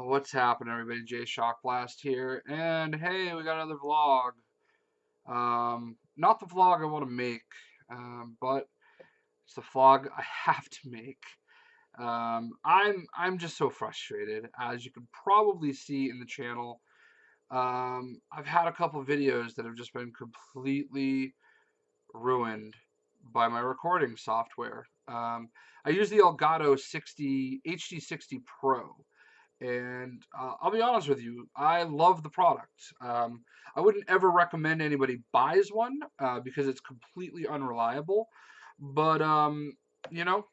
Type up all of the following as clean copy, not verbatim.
What's happening, everybody? Jay Shock Blast here, and hey, we got another vlog. Not the vlog I want to make, but it's the vlog I have to make. I'm just so frustrated, as you can probably see in the channel. I've had a couple videos that have just been completely ruined by my recording software. I use the Elgato HD60 Pro. And I'll be honest with you, I love the product. I wouldn't ever recommend anybody buys one because it's completely unreliable. But you know,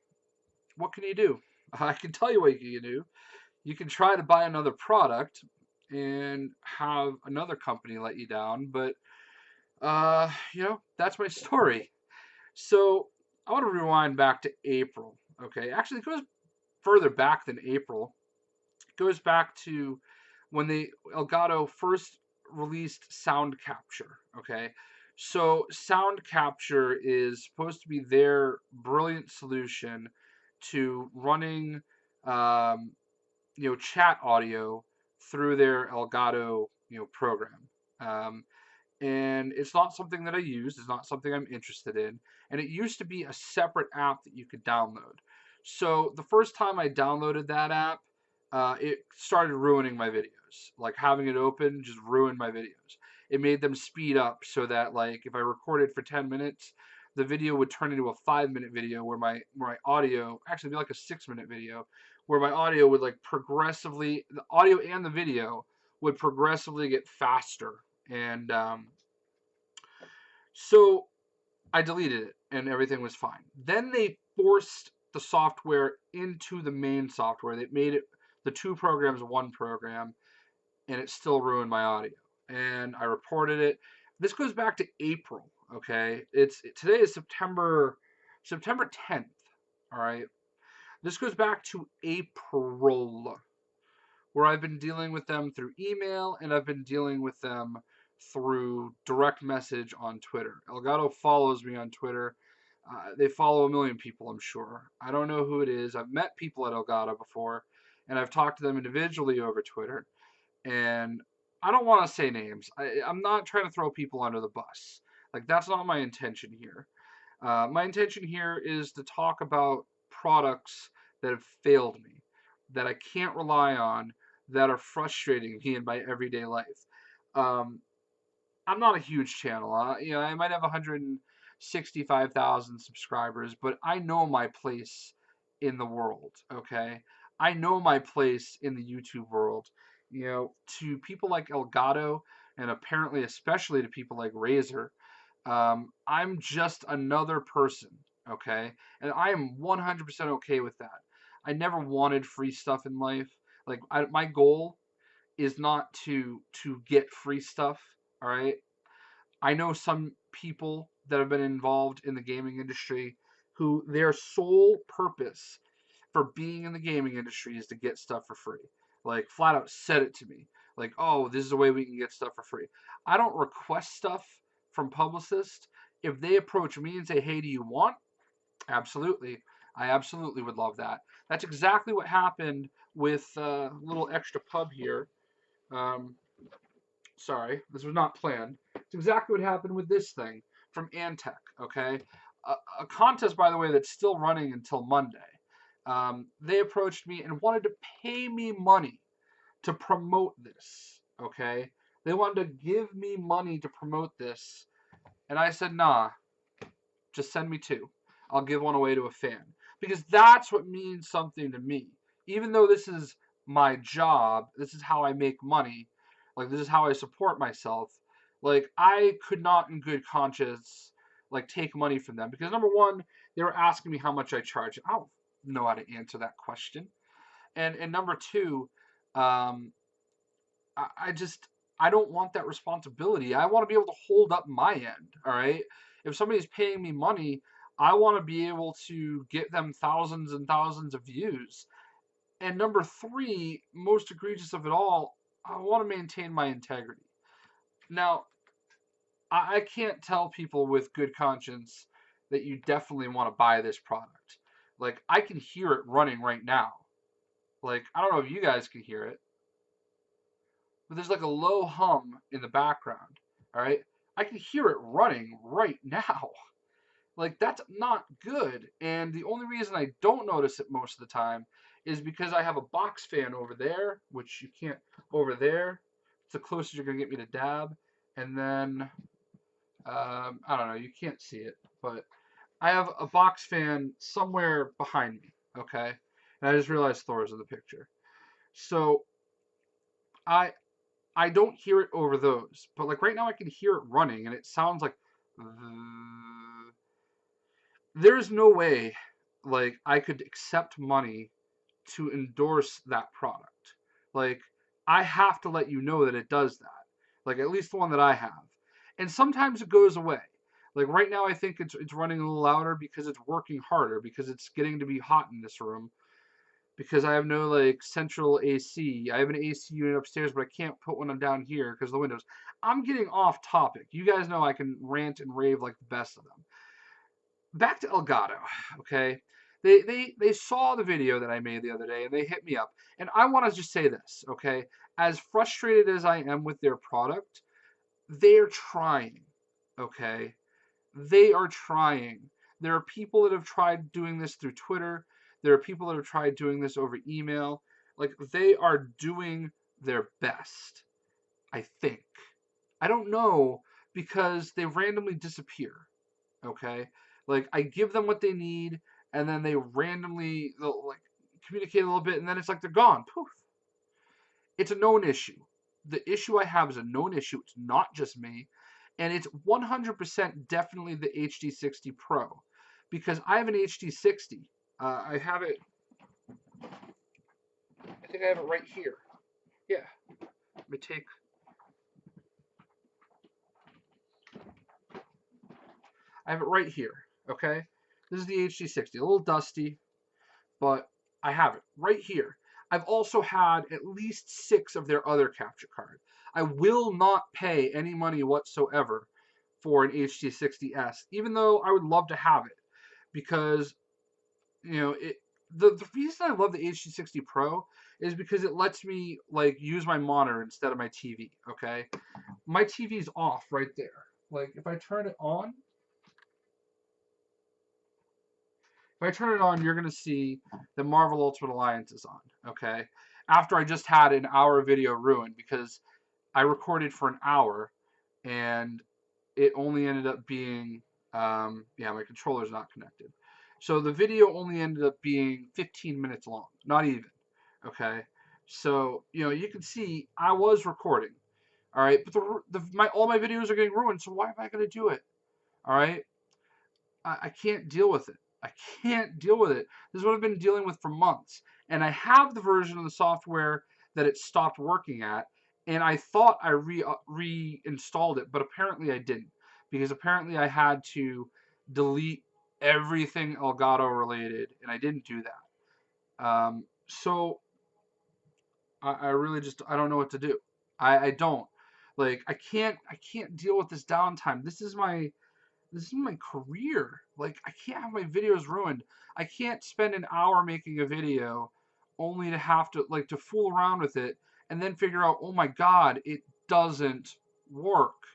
what can you do? I can tell you what you can do. You can try to buy another product and have another company let you down. But that's my story. So I want to rewind back to April. Okay, actually, it goes further back than April. Goes back to when the Elgato first released sound capture. Okay, so sound capture is supposed to be their brilliant solution to running, um, chat audio through their Elgato, program. Um, and it's not something that I use. It's not something I'm interested in. And it used to be a separate app that you could download. So the first time I downloaded that app, it started ruining my videos. Like having it open just ruined my videos. It made them speed up so that like if I recorded for 10 minutes, the video would turn into a 5-minute video where my audio actually be like a 6-minute video where my audio would like progressively the audio and the video would progressively get faster and so I deleted it and everything was fine. Then they forced the software into the main software. They made it the two programs one program, and it still ruined my audio. And I reported it. This goes back to April. Okay, today is September 10th. All right, this goes back to April, where I've been dealing with them through email and I've been dealing with them through direct message on Twitter. Elgato follows me on Twitter. They follow a million people, I'm sure. I don't know who it is. I've met people at Elgato before, and I've talked to them individually over Twitter. And I don't want to say names. I'm not trying to throw people under the bus. Like, that's not my intention here. My intention here is to talk about products that have failed me, that I can't rely on, that are frustrating me in my everyday life. Um, I'm not a huge channel. I might have 165,000 subscribers, but I know my place in the world. Okay, I know my place in the YouTube world. To people like Elgato, and apparently especially to people like Razer, I'm just another person. Okay, and I am 100% okay with that. I never wanted free stuff in life. Like my goal is not to get free stuff. All right. I know some people that have been involved in the gaming industry who their sole purpose for being in the gaming industry is to get stuff for free. Like flat out said it to me. Like, oh, this is the way we can get stuff for free. I don't request stuff from publicists. If they approach me and say, hey, do you want? Absolutely. I absolutely would love that. That's exactly what happened with a little extra pub here. Um, Sorry, this was not planned. It's exactly what happened with this thing from Antec. Okay, a contest, by the way, that's still running until Monday. They approached me and wanted to pay me money to promote this. Okay, they wanted to give me money to promote this, and I said, nah, just send me two. I'll give one away to a fan because that's what means something to me. Even though this is my job, this is how I make money. Like this is how I support myself. Like I could not, in good conscience, like take money from them because number one, they were asking me how much I charge. I don't know how to answer that question. And number two, um, I just I don't want that responsibility. I want to be able to hold up my end. All right. If somebody's paying me money, I want to be able to get them thousands and thousands of views. And number three, most egregious of it all, I want to maintain my integrity. Now, I can't tell people with good conscience that you definitely want to buy this product. Like I can hear it running right now. Like, I don't know if you guys can hear it, but there's like a low hum in the background. All right. I can hear it running right now. Like, that's not good. And the only reason I don't notice it most of the time is because I have a box fan over there, which you can't, over there. It's the closest you're going to get me to dab. And then, I don't know, you can't see it, but I have a box fan somewhere behind me, okay? And I just realized Thor's in the picture. So I I don't hear it over those, but like right now I can hear it running and it sounds like there's no way like I could accept money to endorse that product. Like I have to let you know that it does that. Like at least the one that I have. And sometimes it goes away. Like right now I think it's running a little louder because it's working harder because it's getting to be hot in this room because I have no like central AC. I have an AC unit upstairs, but I can't put one down here because of the windows. I'm getting off topic. You guys know I can rant and rave like the best of them. Back to Elgato, okay? They saw the video that I made the other day and they hit me up. And I want to just say this, okay? As frustrated as I am with their product, they're trying, okay? They are trying. There are people that have tried doing this through Twitter. There are people that have tried doing this over email. Like, they are doing their best, I think. I don't know because they randomly disappear, okay? Like, I give them what they need, and then they randomly, they'll, like, communicate a little bit, and then it's like they're gone. Poof. It's a known issue. The issue I have is a known issue. It's not just me. And it's 100% definitely the HD60 Pro. Because I have an HD60. I have it, I think I have it right here. Yeah. Let me take, I have it right here. Okay. This is the HD60. A little dusty, but I have it right here. I've also had at least 6 of their other capture cards. I will not pay any money whatsoever for an HD60S, even though I would love to have it, because the reason I love the HD60 Pro is because it lets me like use my monitor instead of my TV. Okay, my TV's off right there. Like if I turn it on, you're gonna see the Marvel Ultimate Alliance is on. Okay, after I just had an hour video ruined because I recorded for an hour and it only ended up being yeah, my controller's not connected. So the video only ended up being 15 minutes long, not even. Okay, so you can see I was recording. All right, but all my videos are getting ruined. So why am I going to do it? All right, I can't deal with it. I can't deal with it. This is what I've been dealing with for months. And I have the version of the software that it stopped working at. And I thought I reinstalled it, but apparently I didn't. Because apparently I had to delete everything Elgato related, and I didn't do that. So I really just, I don't know what to do. I don't. Like, I can't deal with this downtime. This is my career. Like, I can't have my videos ruined. I can't spend an hour making a video only to have to, like, to fool around with it and then figure out, oh my God, it doesn't work.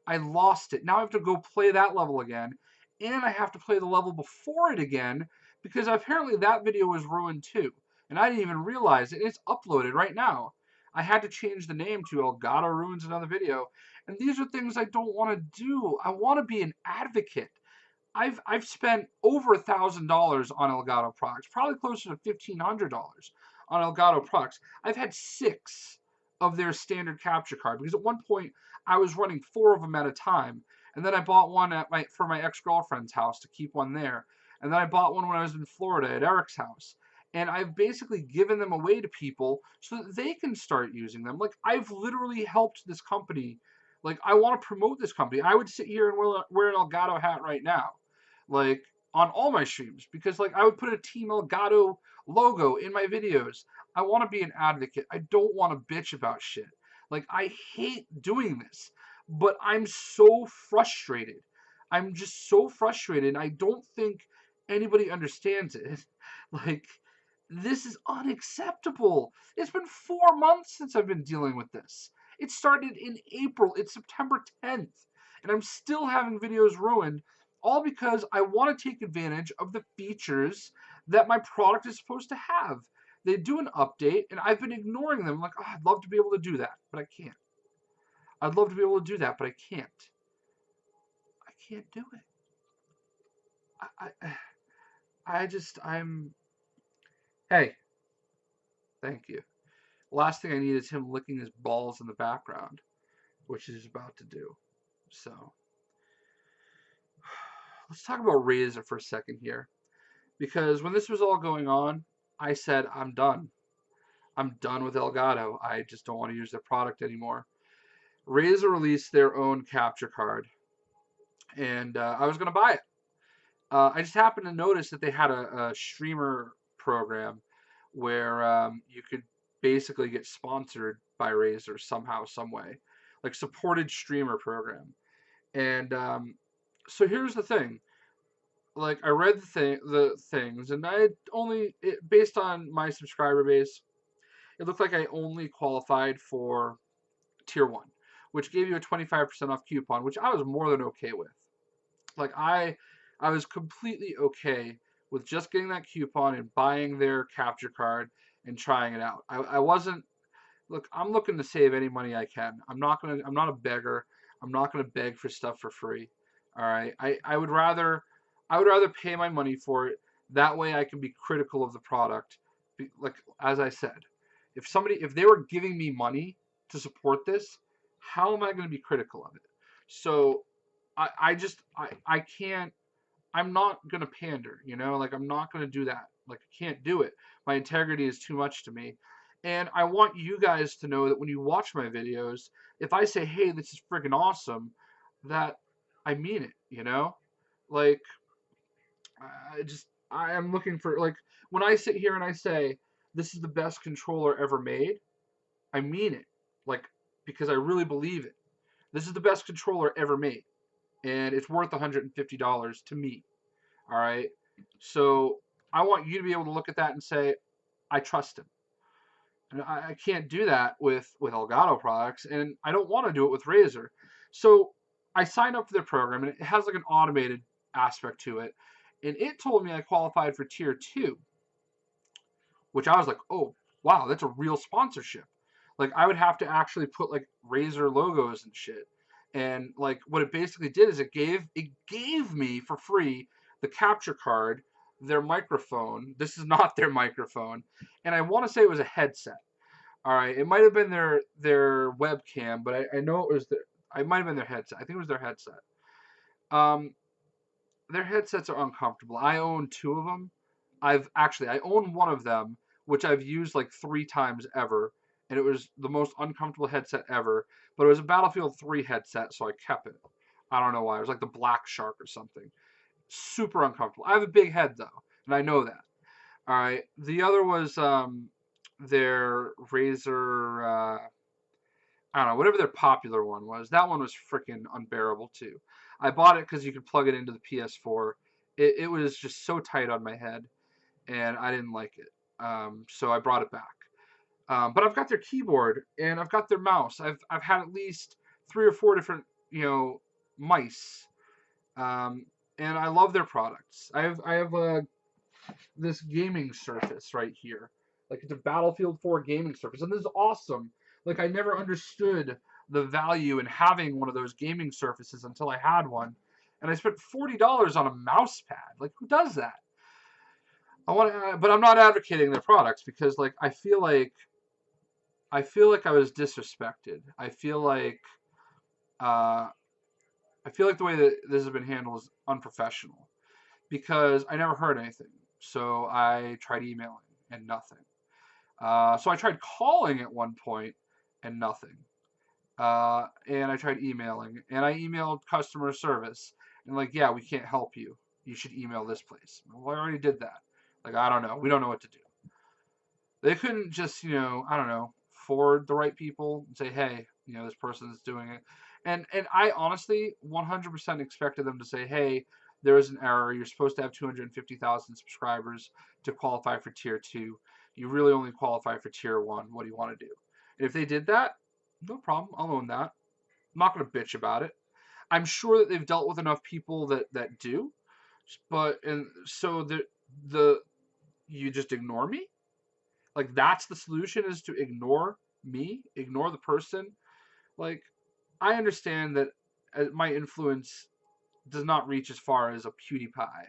I lost it. Now I have to go play that level again. And I have to play the level before it again because apparently that video was ruined too. And I didn't even realize it. It's uploaded right now. I had to change the name to Elgato Ruins Another Video. And these are things I don't want to do. I want to be an advocate. I've spent over $1,000 on Elgato products, probably closer to $1,500 on Elgato products. I've had 6 of their standard capture card because at one point I was running 4 of them at a time, and then I bought one for my ex-girlfriend's house to keep one there, and then I bought one when I was in Florida at Eric's house. And I've basically given them away to people so that they can start using them. Like, I've literally helped this company. Like, I want to promote this company. I would sit here and wear an Elgato hat right now, like, on all my streams, because, like, I would put a Team Elgato logo in my videos. I want to be an advocate. I don't want to bitch about shit. Like, I hate doing this, but I'm so frustrated. I'm just so frustrated, and I don't think anybody understands it. Like, This is unacceptable. It's been 4 months since I've been dealing with this. It started in April. It's September 10th. And I'm still having videos ruined, all because I want to take advantage of the features that my product is supposed to have. They do an update, and I've been ignoring them. Like, oh, I'd love to be able to do that, but I can't. I'd love to be able to do that, but I can't. I can't do it. I'm. Hey, thank you. Last thing I need is him licking his balls in the background, which he's about to do. So, let's talk about Razer for a second here. Because when this was all going on, I said, I'm done. I'm done with Elgato. I just don't want to use their product anymore. Razer released their own capture card, and I was going to buy it. I just happened to notice that they had a streamer program where you could basically get sponsored by Razer somehow, some way, like supported streamer program. And so here's the thing. Like I read the things, and based on my subscriber base, it looked like I only qualified for tier one, which gave you a 25% off coupon, which I was more than okay with. Like I was completely okay with just getting that coupon and buying their capture card and trying it out. I wasn't look, I'm looking to save any money I can. I'm not a beggar. I'm not gonna beg for stuff for free. All right. I would rather pay my money for it. That way I can be critical of the product. Like as I said, if they were giving me money to support this, how am I going to be critical of it? So I can't. I'm not going to pander, like I'm not going to do that. Like I can't do it. My integrity is too much to me. And I want you guys to know that when you watch my videos, if I say, hey, this is freaking awesome, that I mean it. Like, I am looking for, like, when I sit here and I say, this is the best controller ever made, I mean it. Like, because I really believe it. This is the best controller ever made. And it's worth $150 to me. All right. So I want you to be able to look at that and say, I trust him. And I can't do that with Elgato products, and I don't want to do it with Razer. So I signed up for their program, and it has like an automated aspect to it. And it told me I qualified for tier two, which I was like, oh, wow, that's a real sponsorship. Like I would have to actually put like Razer logos and shit. And like what it basically did is it gave me for free the capture card, their microphone. This is not their microphone, and I want to say it was a headset. All right, it might have been their webcam, but I know it was I might have been their headset. I think it was their headset. Um, their headsets are uncomfortable. I own two of them. I own one of them, which I've used like 3 times ever, and it was the most uncomfortable headset ever. But it was a Battlefield 3 headset, so I kept it. I don't know why. It was like the Black Shark or something. Super uncomfortable. I have a big head though, and I know that. All right. The other was their Razer. I don't know, whatever their popular one was. That one was freaking unbearable too. I bought it because you could plug it into the PS4. It was just so tight on my head, and I didn't like it. So I brought it back. But I've got their keyboard and I've got their mouse. I've had at least 3 or 4 different mice, um, and I love their products. I have this gaming surface right here. Like it's a Battlefield 4 gaming surface, and this is awesome. Like I never understood the value in having one of those gaming surfaces until I had one, and I spent $40 on a mouse pad. Like who does that? But I'm not advocating their products because like I feel like I was disrespected. Uh, I feel like the way that this has been handled is unprofessional because I never heard anything. So I tried emailing and nothing. So I tried calling at one point and nothing. And I tried emailing and I emailed customer service and like, yeah, we can't help you. You should email this place. Well, I already did that. Like, I don't know. We don't know what to do. They couldn't just, I don't know, forward the right people and say, hey, this person's doing it. And I honestly 100% expected them to say, hey, there is an error. You're supposed to have 250,000 subscribers to qualify for tier 2. You really only qualify for tier 1. What do you want to do? And if they did that, no problem. I'll own that. I'm not going to bitch about it. I'm sure that they've dealt with enough people that do, but and so the you just ignore me? Like that's the solution, is to ignore me, ignore the person? Like I understand that my influence does not reach as far as a PewDiePie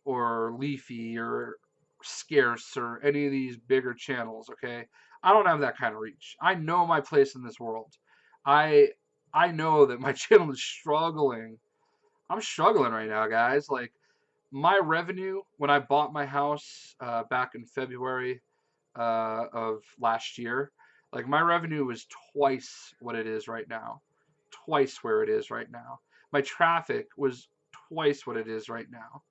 or Leafy or Scarce or any of these bigger channels, okay? I don't have that kind of reach. I know my place in this world. I I know that my channel is struggling. I'm struggling right now, guys. Like my revenue when I bought my house back in February of last year, like my revenue was twice what it is right now, twice where it is right now. My traffic was twice what it is right now,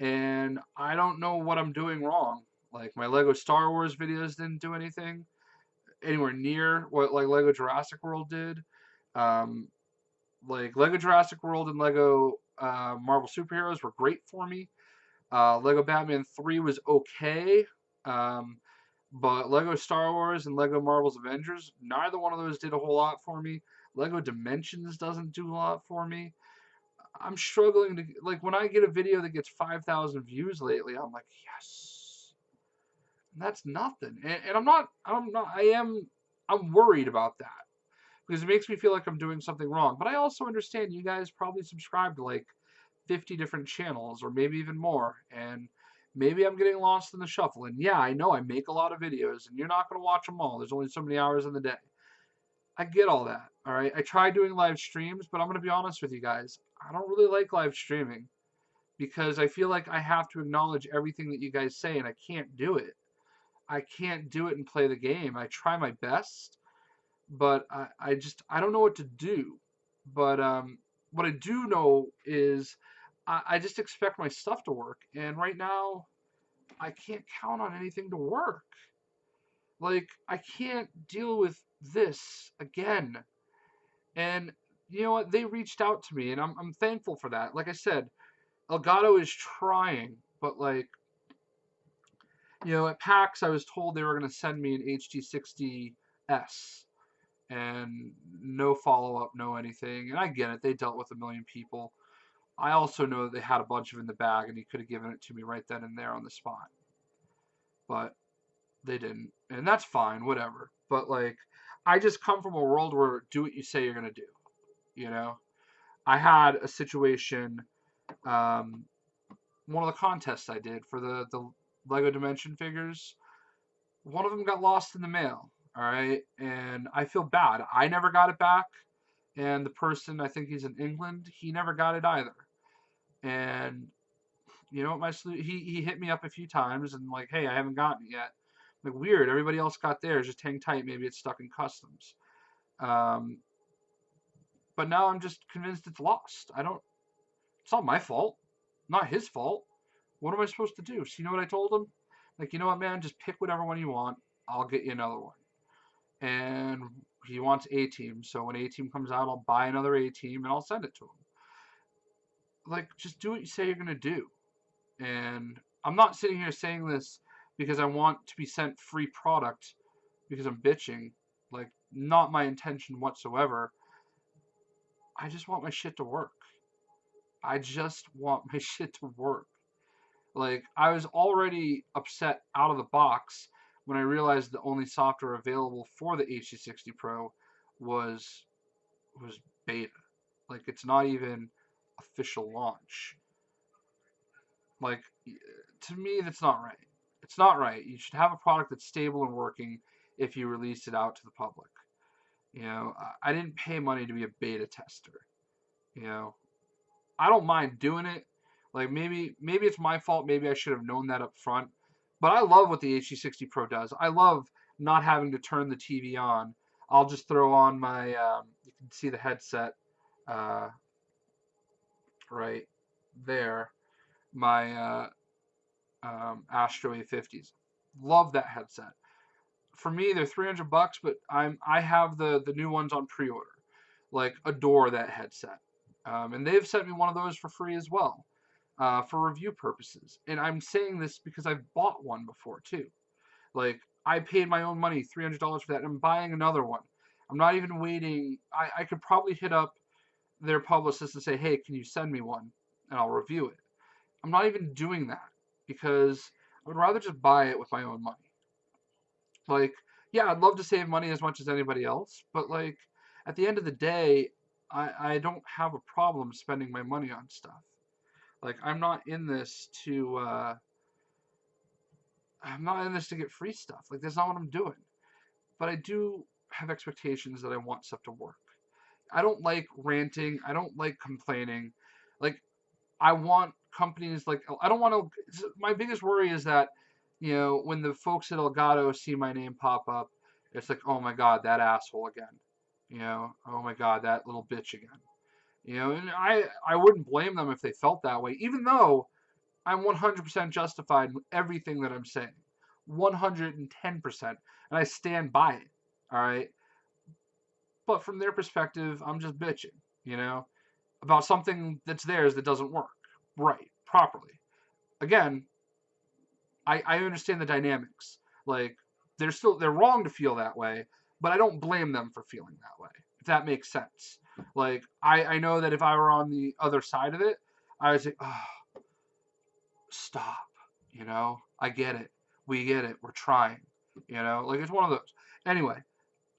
and I don't know what I'm doing wrong. Like my Lego Star Wars videos didn't do anything anywhere near what like Lego Jurassic World did. Um, like Lego Jurassic World and Lego Marvel Superheroes were great for me. Lego Batman 3 was okay. Um, but Lego Star Wars and Lego Marvel's Avengers, neither one of those did a whole lot for me. Lego Dimensions doesn't do a lot for me. I'm struggling to, like, when I get a video that gets 5,000 views lately, I'm like, yes. And that's nothing. And I'm worried about that because it makes me feel like I'm doing something wrong. But I also understand you guys probably subscribe to like 50 different channels or maybe even more. And maybe I'm getting lost in the shuffle. And yeah, I know I make a lot of videos and you're not going to watch them all. There's only so many hours in the day. I get all that. All right. I try doing live streams, but I'm going to be honest with you guys. I don't really like live streaming because I feel like I have to acknowledge everything that you guys say and I can't do it. I can't do it and play the game. I try my best, but I don't know what to do. But what I do know is I just expect my stuff to work, and right now I can't count on anything to work. Like I can't deal with this again. And you know what? They reached out to me, and I'm thankful for that. Like I said, Elgato is trying, but like at PAX, I was told they were going to send me an HD60S, and no follow up, no anything. And I get it; they dealt with a million people. I also know that they had a bunch of it in the bag, and he could have given it to me right then and there on the spot, but they didn't, and that's fine, whatever. But like, I just come from a world where do what you say you're gonna do. You know, I had a situation. Um, One of the contests I did for the Lego Dimension figures, one of them got lost in the mail. All right, and I feel bad. I never got it back, and the person, I think he's in England, he never got it either. And you know what, he hit me up a few times and like, hey, I haven't gotten it yet. I'm like, weird. Everybody else got theirs. Just hang tight. Maybe it's stuck in customs. Um, but now I'm just convinced it's lost. I don't. It's not my fault. Not his fault. What am I supposed to do? So you know what I told him? Like, you know what, man? Just pick whatever one you want. I'll get you another one. And he wants A Team. So when A Team comes out, I'll buy another A Team and I'll send it to him. Like, just do what you say you're gonna do. And I'm not sitting here saying this because I want to be sent free product because I'm bitching. Like, not my intention whatsoever. I just want my shit to work. I just want my shit to work. Like, I was already upset out of the box when I realized the only software available for the HD60 Pro was beta. Like, it's not even official launch. Like, to me, that's not right. It's not right. You should have a product that's stable and working if you release it out to the public. I didn't pay money to be a beta tester. You know, I don't mind doing it. Like maybe it's my fault. Maybe I should have known that up front. But I love what the HD60 Pro does. I love not having to turn the TV on. I'll just throw on my. You can see the headset uh, right there. My Astro A50s. Love that headset. For me, they're $300, but I have the new ones on pre-order. Like, adore that headset. And they've sent me one of those for free as well, for review purposes. And I'm saying this because I've bought one before too. Like, I paid my own money, $300 for that, and I'm buying another one. I'm not even waiting. I could probably hit up their publicist and say, hey, can you send me one? And I'll review it. I'm not even doing that because I would rather just buy it with my own money. Like, yeah, I'd love to save money as much as anybody else, but like, at the end of the day, I don't have a problem spending my money on stuff. Like, I'm not in this to get free stuff. Like, that's not what I'm doing. But I do have expectations that I want stuff to work. I don't like ranting. I don't like complaining. Like, I want companies like, I don't want to. My biggest worry is that, when the folks at Elgato see my name pop up, it's like, oh my god, that asshole again. Oh my god, that little bitch again. And I wouldn't blame them if they felt that way, even though I'm 100% justified in everything that I'm saying. 110%. And I stand by it. All right. But from their perspective, I'm just bitching, about something that's theirs that doesn't work right, properly. Again, I understand the dynamics. Like, they're wrong to feel that way, but I don't blame them for feeling that way, if that makes sense. Like, I know that if I were on the other side of it, I would say, oh, stop. I get it. We get it. We're trying. Like, it's one of those. Anyway,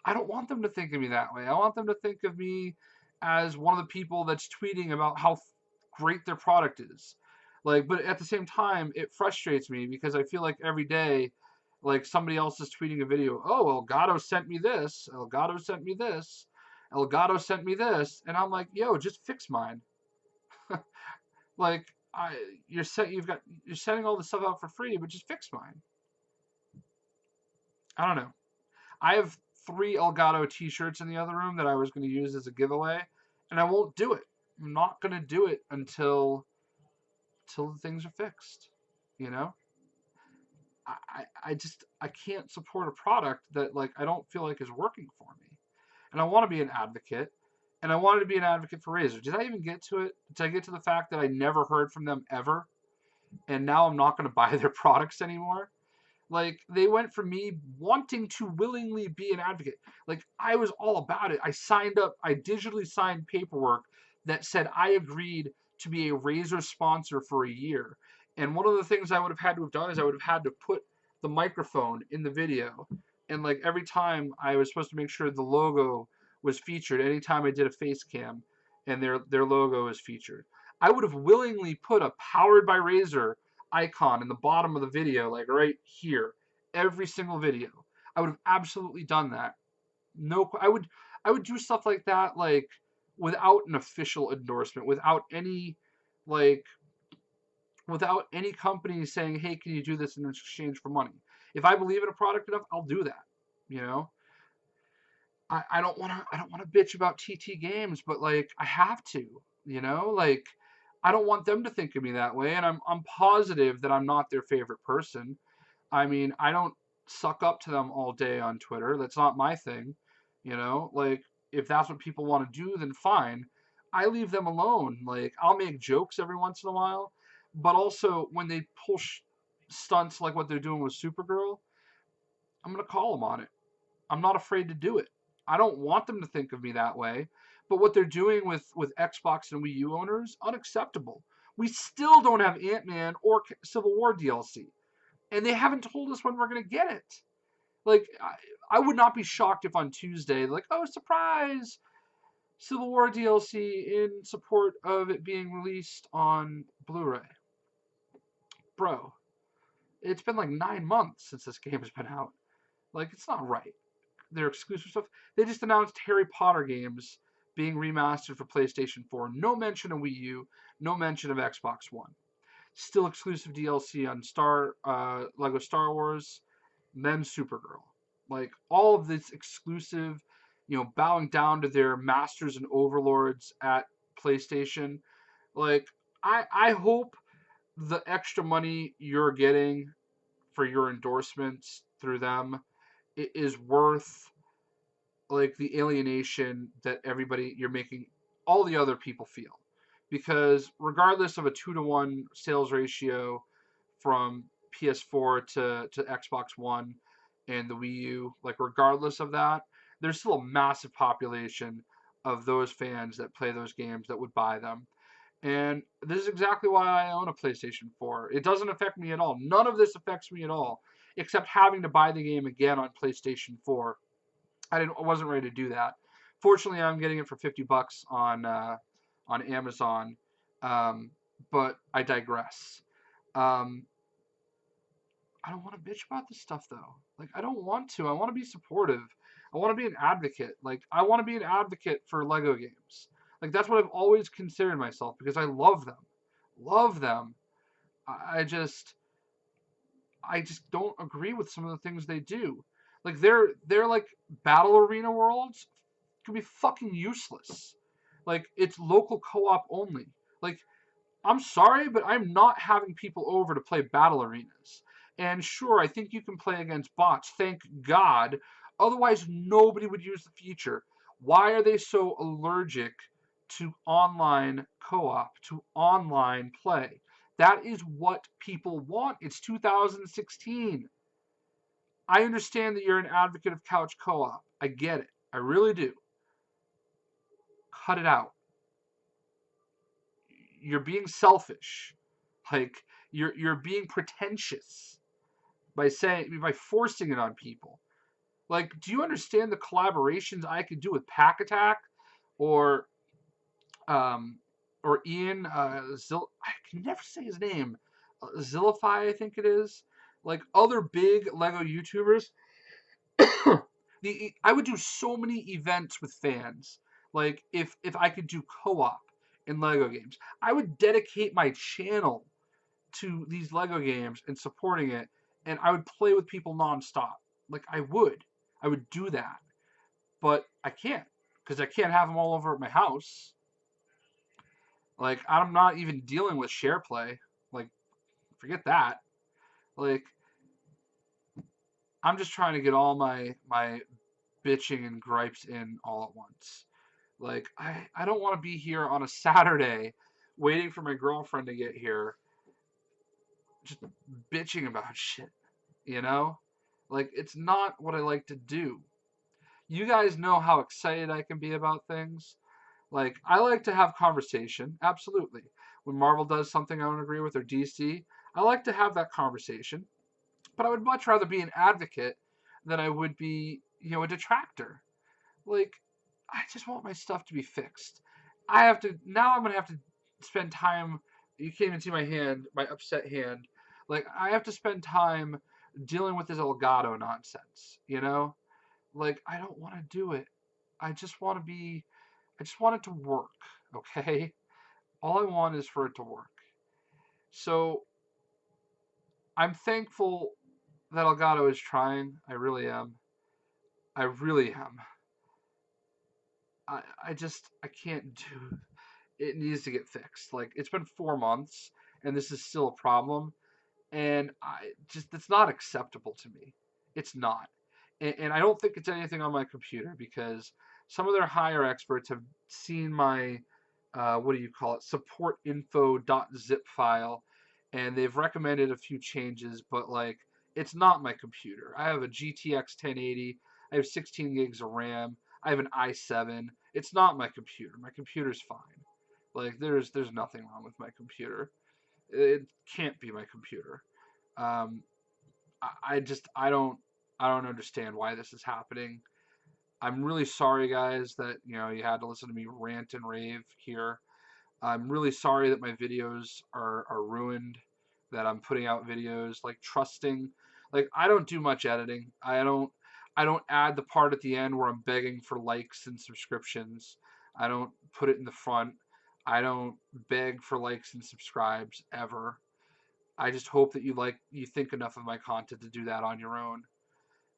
I don't want them to think of me that way. I want them to think of me as one of the people that's tweeting about how great their product is. Like, but at the same time, it frustrates me because I feel like every day, like, somebody else is tweeting a video. Oh, Elgato sent me this. Elgato sent me this. Elgato sent me this, and I'm like, yo, just fix mine. Like, you're sending all this stuff out for free, but just fix mine. I don't know. I have 3 Elgato t-shirts in the other room that I was going to use as a giveaway, and I won't do it. I'm not going to do it until the things are fixed. You know, I can't support a product that, like, I don't feel like is working for me, and I want to be an advocate, and I wanted to be an advocate for Razer. Did I even get to it? Did I get to the fact that I never heard from them ever, and now I'm not going to buy their products anymore? Like, they went from me wanting to willingly be an advocate. Like, I was all about it. I signed up, I digitally signed paperwork that said I agreed to be a Razer sponsor for a year. And one of the things I would have had to have done is I would have had to put the microphone in the video. And, like, every time I was supposed to make sure the logo was featured, anytime I did a face cam and their logo is featured. I would have willingly put a powered by Razer icon in the bottom of the video, like right here, every single video. I would have absolutely done that. No, I would do stuff like that, like, without an official endorsement, like without any company saying, hey, can you do this in exchange for money? If I believe in a product enough, I'll do that. You know, I don't want to bitch about TT Games, but, like, I have to. Like, I don't want them to think of me that way, and I'm positive that I'm not their favorite person. I mean, I don't suck up to them all day on Twitter. That's not my thing. Like, if that's what people want to do, then fine. I leave them alone. Like, I'll make jokes every once in a while, but also when they pull stunts like what they're doing with Supergirl, I'm gonna call them on it. I'm not afraid to do it. I don't want them to think of me that way, but what they're doing with Xbox and Wii U owners, unacceptable. We still don't have Ant-Man or Civil War DLC, and they haven't told us when we're gonna get it. Like, I would not be shocked if on Tuesday, like, oh, surprise, Civil War DLC in support of it being released on Blu-ray. Bro, it's been like 9 months since this game has been out. Like, it's not right. Their exclusive stuff. They just announced Harry Potter games being remastered for PlayStation 4. No mention of Wii U. No mention of Xbox One. Still exclusive DLC on Lego Star Wars, then Supergirl. Like, all of this exclusive, bowing down to their masters and overlords at PlayStation. Like, I hope the extra money you're getting for your endorsements through them is worth, like, the alienation that everybody you're making all the other people feel. Because regardless of a 2-to-1 sales ratio from PS4 to Xbox One and the Wii U, like regardless of that, there's still a massive population of those fans that play those games that would buy them. And this is exactly why I own a PlayStation 4. It doesn't affect me at all. None of this affects me at all, except having to buy the game again on PlayStation 4. I wasn't ready to do that. Fortunately, I'm getting it for $50 on Amazon. Um, but I digress. Um, I don't want to bitch about this stuff though. Like I don't want to. I want to be supportive. I want to be an advocate. Like I want to be an advocate for Lego games. Like that's what I've always considered myself because I love them. Love them. I just don't agree with some of the things they do. Like they're like battle arena worlds can be fucking useless. Like it's local co-op only. Like I'm sorry, but I'm not having people over to play battle arenas. And sure, I think you can play against bots. Thank God. Otherwise, nobody would use the feature. Why are they so allergic to online co-op, to online play? That is what people want. It's 2016. I understand that you're an advocate of couch co-op. I get it. I really do. Cut it out. You're being selfish. Like you're being pretentious by forcing it on people. Like, do you understand the collaborations I could do with Pack Attack or um or Ian I can never say his name. Zillify, I think it is. Like other big Lego YouTubers. I would do so many events with fans. Like if I could do co-op in Lego games, I would dedicate my channel to these Lego games and supporting it, and I would play with people nonstop. Like I would do that, but I can't because I can't have them all over at my house. Like I'm not even dealing with share play. Like forget that. Like I'm just trying to get all my bitching and gripes in all at once. Like I don't want to be here on a Saturday waiting for my girlfriend to get here just bitching about shit, you know? Like it's not what I like to do. You guys know how excited I can be about things. Like I like to have conversation, absolutely. When Marvel does something I don't agree with or DC, I like to have that conversation. But I would much rather be an advocate than I would be, a detractor. Like I just want my stuff to be fixed. I'm gonna have to spend time. You can't even see my hand, my upset hand. Like I have to spend time dealing with this Elgato nonsense. Like I don't want to do it. I just want to be. I just want it to work. Okay. All I want is for it to work. So I'm thankful that Elgato is trying. I really am. I really am. I can't do it needs to get fixed. Like it's been 4 months and this is still a problem. And it's not acceptable to me. It's not. And I don't think it's anything on my computer because some of their higher experts have seen my, what do you call it, support info.zip file. And they've recommended a few changes, but like, it's not my computer. I have a GTX 1080. I have 16 gigs of RAM. I have an i7. It's not my computer. My computer's fine. Like there's nothing wrong with my computer. It can't be my computer. Um, I don't understand why this is happening. I'm really sorry, guys, that you had to listen to me rant and rave here. I'm really sorry that my videos are ruined. That I'm putting out videos like trusting. Like I don't do much editing. I don't add the part at the end where I'm begging for likes and subscriptions. I don't put it in the front. I don't beg for likes and subscribes ever. I just hope that you think enough of my content to do that on your own.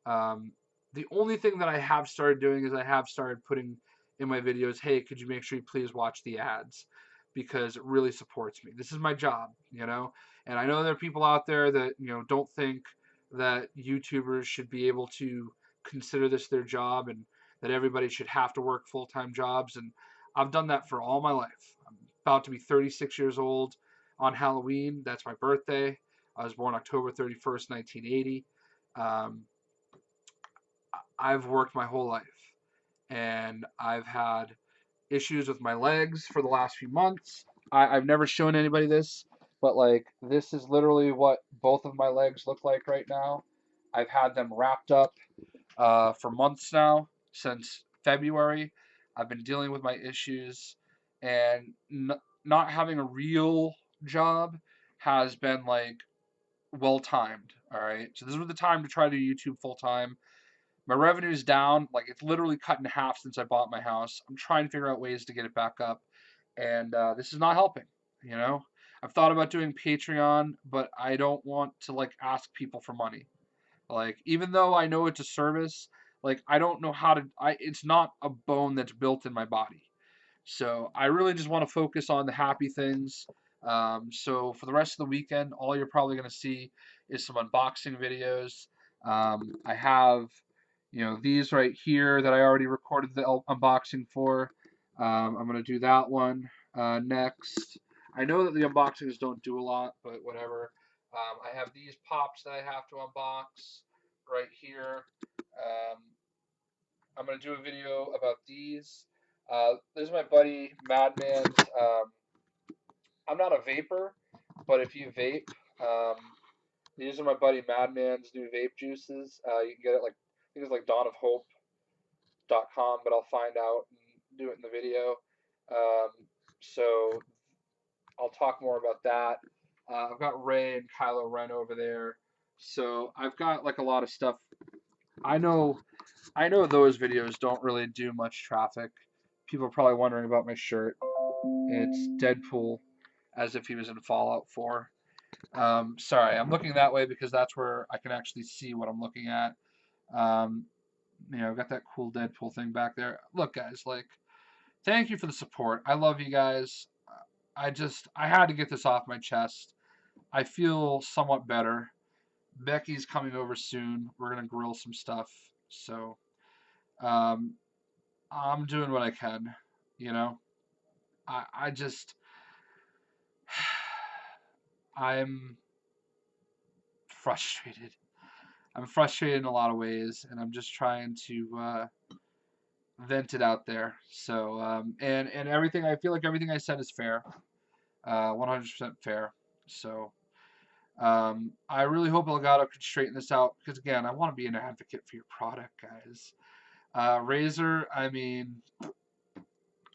Um, the only thing that I have started doing is I have started putting in my videos, hey, could you make sure you please watch the ads? Because it really supports me. This is my job. And I know there are people out there that, don't think that YouTubers should be able to consider this their job and that everybody should have to work full-time jobs. And I've done that for all my life. I'm about to be 36 years old on Halloween. That's my birthday. I was born October 31st, 1980. Um, I've worked my whole life, and I've had issues with my legs for the last few months. I've never shown anybody this, but like this is literally what both of my legs look like right now. I've had them wrapped up for months now, since February. I've been dealing with my issues, and not having a real job has been like well timed. All right, so this was the time to try to do YouTube full time. My revenue is down, like it's literally cut in half since I bought my house. I'm trying to figure out ways to get it back up, and this is not helping. You know, I've thought about doing Patreon, but I don't want to like ask people for money. Like, even though I know it's a service, like I don't know how to. It's not a bone that's built in my body. So I really just want to focus on the happy things. So for the rest of the weekend, all you're probably going to see is some unboxing videos. I have, these right here that I already recorded the unboxing for. I'm going to do that one next. I know that the unboxings don't do a lot, but whatever. I have these pops that I have to unbox right here. I'm going to do a video about these. This is my buddy Madman's. I'm not a vapor, but if you vape, um, these are my buddy Madman's new vape juices. You can get it like I think it's like dawnofhope.com, but I'll find out and do it in the video. Um, so I'll talk more about that. I've got Ray and Kylo Ren over there, so I've got like a lot of stuff. I know those videos don't really do much traffic. People are probably wondering about my shirt. It's Deadpool, as if he was in Fallout 4. Sorry, I'm looking that way because that's where I can actually see what I'm looking at. I've got that cool Deadpool thing back there. Look, guys, like, thank you for the support. I love you guys. I had to get this off my chest. I feel somewhat better. Becky's coming over soon. We're gonna grill some stuff. So, um, I'm doing what I can. You know, I just I'm frustrated. I'm frustrated in a lot of ways, and I'm just trying to vent it out there. So, and everything, I feel like everything I said is fair, 100% fair. So, I really hope Elgato can straighten this out because, again, I want to be an advocate for your product, guys. Razer, I mean,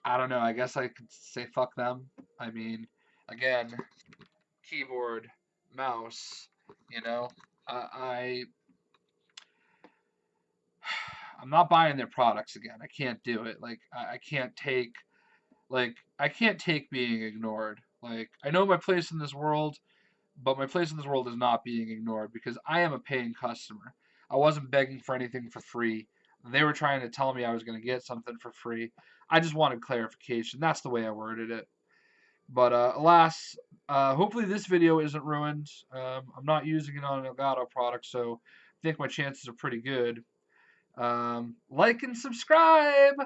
I don't know. I guess I could say fuck them. I mean, again, keyboard, mouse, you know, I I'm not buying their products again. I can't do it. Like I can't take being ignored. Like I know my place in this world, but my place in this world is not being ignored because I am a paying customer. I wasn't begging for anything for free. They were trying to tell me I was going to get something for free. I just wanted clarification. That's the way I worded it. But alas, hopefully this video isn't ruined. I'm not using it on an Elgato product, so I think my chances are pretty good. Like and subscribe!